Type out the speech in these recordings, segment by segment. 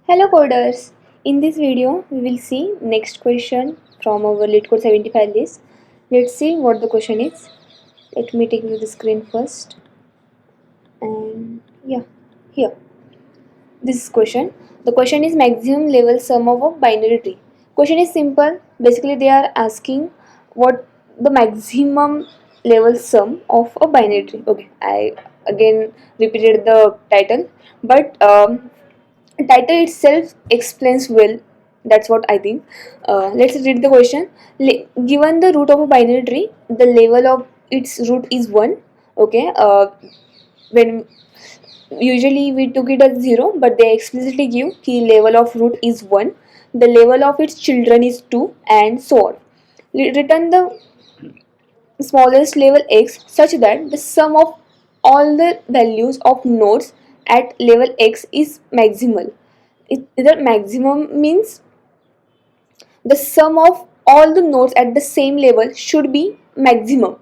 Hello coders! In this video, we will see next question from our LeetCode 75 list. Let's see what the question is. Let me take you to the screen first. And yeah, here. This question. The question is maximum level sum of a binary tree. Question is simple. Basically, they are asking what the maximum level sum of a binary tree. Okay, I again repeated the title, but title itself explains well. That's what I think. Let's read the question. Given the root of a binary tree, the level of its root is 1. Okay, when usually we took it as 0, but they explicitly give the level of root is 1, the level of its children is 2, and so on. Return the smallest level x such that the sum of all the values of nodes at level x is maximal. Either maximum means the sum of all the nodes at the same level should be maximum.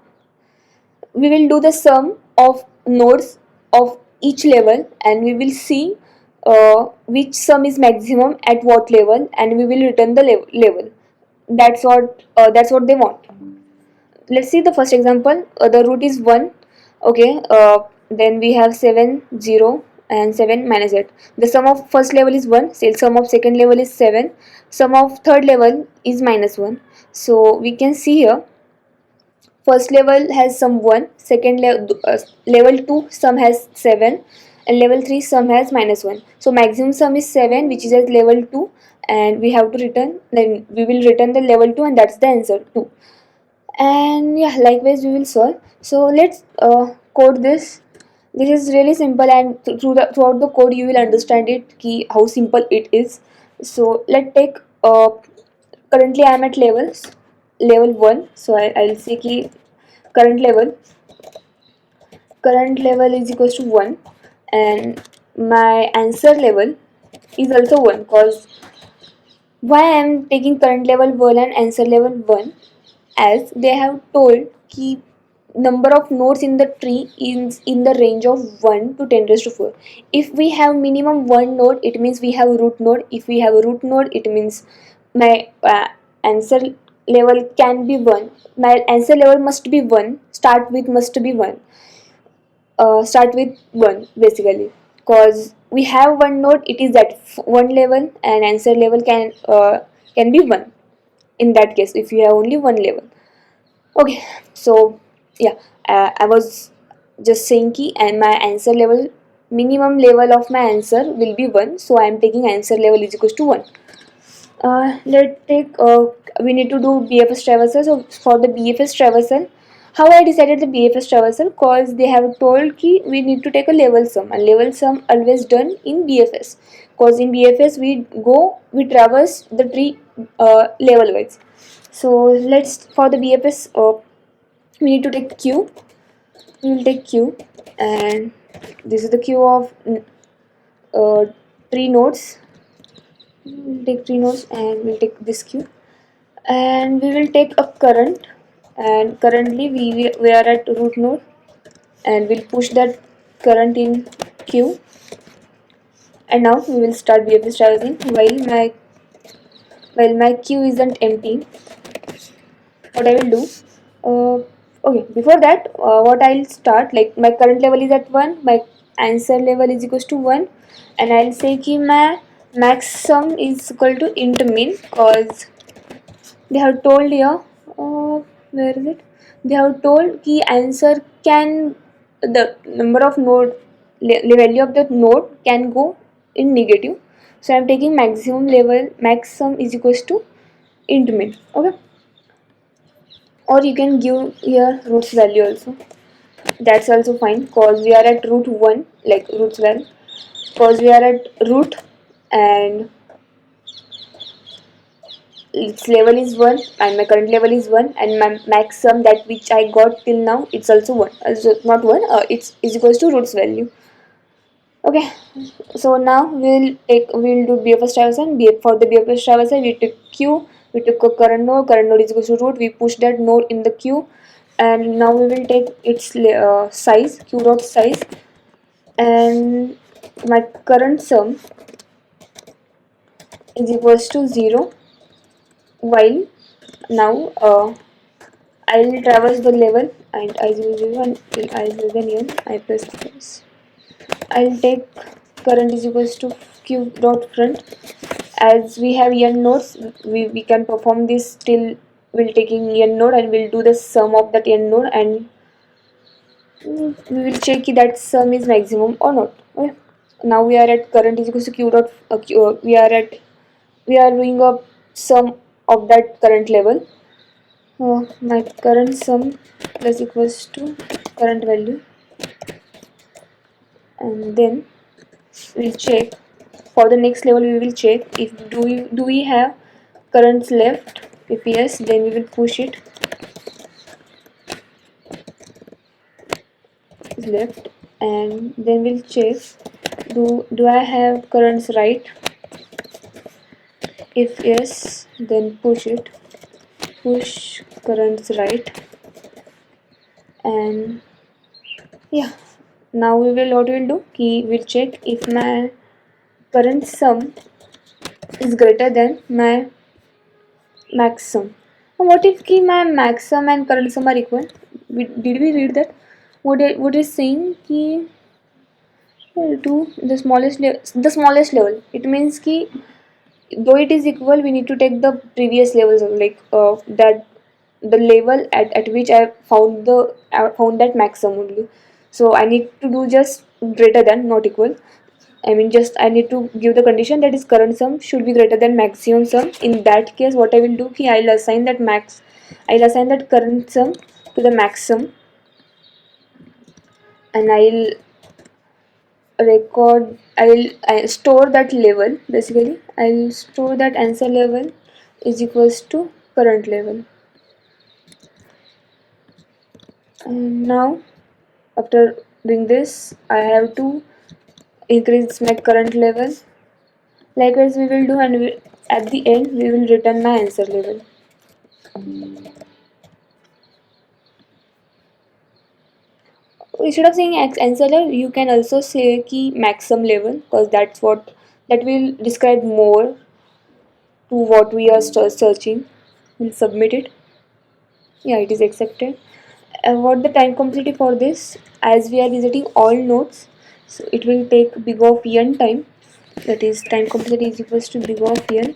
We will do the sum of nodes of each level and we will see which sum is maximum at what level, and we will return the level. That's what they want. Let's see the first example. The root is 1. Okay, then we have 7 0 and 7 minus 8. The sum of first level is 1, so sum of second level is 7, sum of third level is minus 1. So we can see here first level has sum 1, second level 2 sum has 7, and level 3 sum has minus 1. So maximum sum is 7, which is at level 2, and we have to return, then we will return the level 2, and that's the answer 2. And yeah, likewise we will solve. So let's code this. This is really simple, and throughout the code you will understand it how simple it is. So let's take currently I am at level 1. So I'll say current level is equals to 1, and my answer level is also 1. Cause why I am taking current level 1 and answer level 1, as they have told keep number of nodes in the tree is in the range of 1 to 10 raised to 4. If we have minimum 1 node, it means we have a root node. If we have a root node, it means my answer level can be 1. My answer level must be 1. Start with must be 1. Start with 1 basically, because we have one node, it is at 1 level, and answer level can be 1 in that case if you have only one level. Okay, so yeah, I was just saying key, and my answer level, minimum level of my answer will be 1, so I am taking answer level is equals to 1. Let's take we need to do BFS traversal. So for the BFS traversal, how I decided the BFS traversal, cause they have told ki we need to take a level sum, and level sum always done in BFS, cause in BFS we traverse the tree level wise. So let's, for the BFS, we need to take Q. We will take Q, and this is the queue of uh, tree nodes. We'll take 3 nodes and we'll take this queue, and we will take a current, and currently we are at root node, and we'll push that current in queue, and now we will start BFS traversing while my queue isn't empty. What I will do, okay, before that, what I'll start, like my current level is at 1, my answer level is equals to 1, and I'll say ki my max sum is equal to int min, cause they have told here, where is it, they have told ki answer can, the number of node, value of the node can go in negative, so I'm taking maximum level, max sum is equals to int min. Okay, or you can give here roots value also, that's also fine, cause we are at root 1, like roots value, cause we are at root, and its level is 1, and my current level is 1, and my max sum that which I got till now, it's also 1, also not 1, it's is equals to roots value. Okay, so now we'll do BFS traversal. For the BFS traversal, we took Q, we took a current node is equals to root, we push that node in the queue, and now we will take its size, Q dot size, and my current sum is equals to 0, while now I'll traverse the level and I will 0 and till I will then n, I press this. I'll take current is equals to q dot front. As we have n nodes, we can perform this till we'll taking n node and we'll do the sum of that n node, and we will check that sum is maximum or not. Okay. Now we are at current is equals to q dot we are doing a sum of that current level. My current sum plus equals to current value, and then we'll check for the next level. We will check if do we have currents left. If yes, then we will push it is left, and then we'll check do I have currents right. If yes, then push currents right, and yeah, now what we'll do, we'll check if my current sum is greater than my max sum. Now what if my max sum and current sum are equal? Did we read that? What is saying to the smallest level? It means though it is equal, we need to take the previous levels of that the level at which I found that maximum only. So I need to do just greater than, not equal. I mean, just I need to give the condition that is current sum should be greater than maximum sum. In that case, what I will do, I'll assign that current sum to the maximum, and I'll store that level. Basically, I'll store that answer level is equals to current level. And now, after doing this, I have to increase my current level. Likewise, we will do, and at the end, we will return my answer level. Instead of saying answer level, you can also say key maximum level, because that will describe more to what we are searching. We'll submit it. Yeah, it is accepted. And what the time complexity for this, as we are visiting all nodes, so it will take big of n time. That is, time complexity is equals to big of n.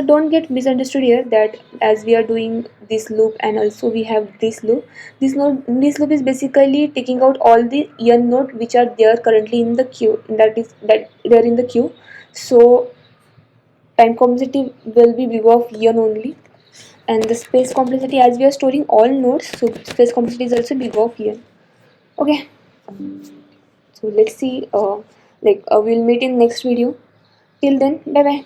Don't get misunderstood here that as we are doing this loop and also we have this loop, this loop is basically taking out all the n node which are there currently in the queue, that they are in the queue. So time complexity will be big of n only, and the space complexity, as we are storing all nodes, so space complexity is also big of n. Okay, so let's see, we'll meet in next video. Till then, bye bye.